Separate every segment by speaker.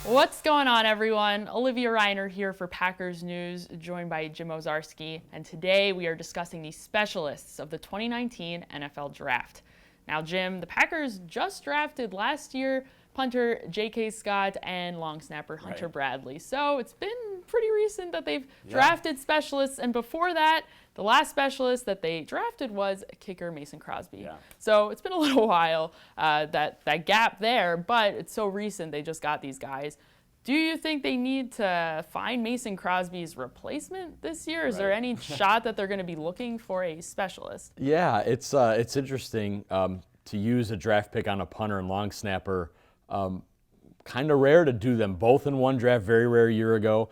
Speaker 1: What's going on, everyone? Olivia Reiner here for Packers News, joined by Jim Owczarski, and today we are discussing the specialists of the 2019 NFL Draft. Now, Jim, the Packers just drafted last year punter J.K. Scott and long snapper Hunter Bradley. So it's been pretty recent that they've drafted specialists, and before that, the last specialist that they drafted was kicker Mason Crosby. So it's been a little while, that gap there, but it's so recent they just got these guys. Do you think they need to find Mason Crosby's replacement this year? Is there any shot that they're going to be looking for a specialist?
Speaker 2: Yeah, it's interesting to use a draft pick on a punter and long snapper. Kind of rare to do them both in one draft, very rare a year ago.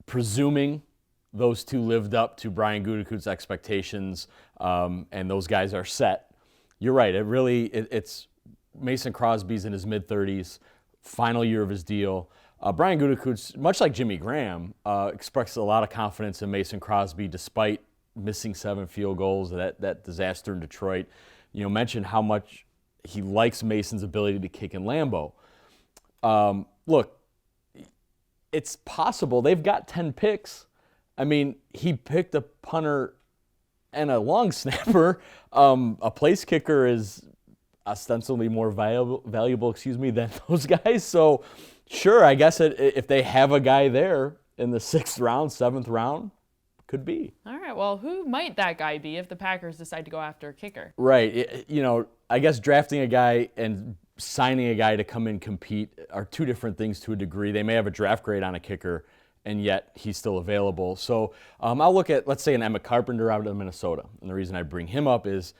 Speaker 2: Presuming those two lived up to Brian Gutekunst's expectations, and those guys are set. You're right. It's Mason Crosby's in his mid-30s, final year of his deal. Brian Gutekunst, much like Jimmy Graham, expressed a lot of confidence in Mason Crosby despite missing 7 field goals, that disaster in Detroit. Mentioned how much he likes Mason's ability to kick in Lambeau. Look, it's possible. They've got 10 picks. I mean, he picked a punter and a long snapper. A place kicker is ostensibly more valuable, than those guys. So, sure, I guess if they have a guy there in the 6th round, 7th round, could be.
Speaker 1: All right, well, who might that guy be if the Packers decide to go after a kicker?
Speaker 2: Right. I guess drafting a guy and signing a guy to come and compete are two different things to a degree. They may have a draft grade on a kicker, and yet he's still available. So I'll look at, let's say, an Emmett Carpenter out of Minnesota. And the reason I bring him up is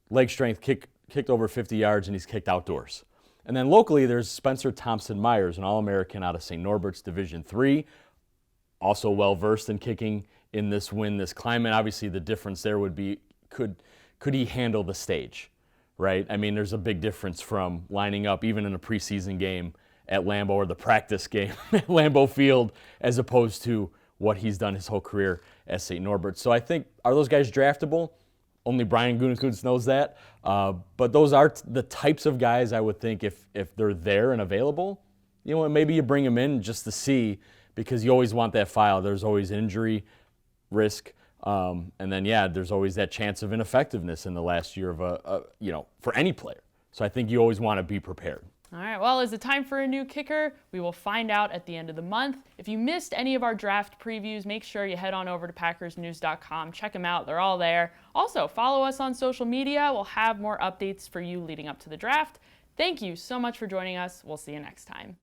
Speaker 2: leg strength, kicked over 50 yards, and he's kicked outdoors. And then locally, there's Spencer Thompson-Myers, an All-American out of St. Norbert's Division III, also well-versed in kicking in this climate. Obviously, the difference there would be, could he handle the stage, right? I mean, there's a big difference from lining up, even in a preseason game at Lambeau or the practice game at Lambeau Field, as opposed to what he's done his whole career at St. Norbert. So I think, are those guys draftable? Only Brian Gutekunst knows that. But those are the types of guys I would think if they're there and available, maybe you bring them in just to see, because you always want that file. There's always injury risk. And then, there's always that chance of ineffectiveness in the last year of for any player. So I think you always want to be prepared.
Speaker 1: All right, well, is it time for a new kicker? We will find out at the end of the month. If you missed any of our draft previews, make sure you head on over to PackersNews.com. Check them out. They're all there. Also, follow us on social media. We'll have more updates for you leading up to the draft. Thank you so much for joining us. We'll see you next time.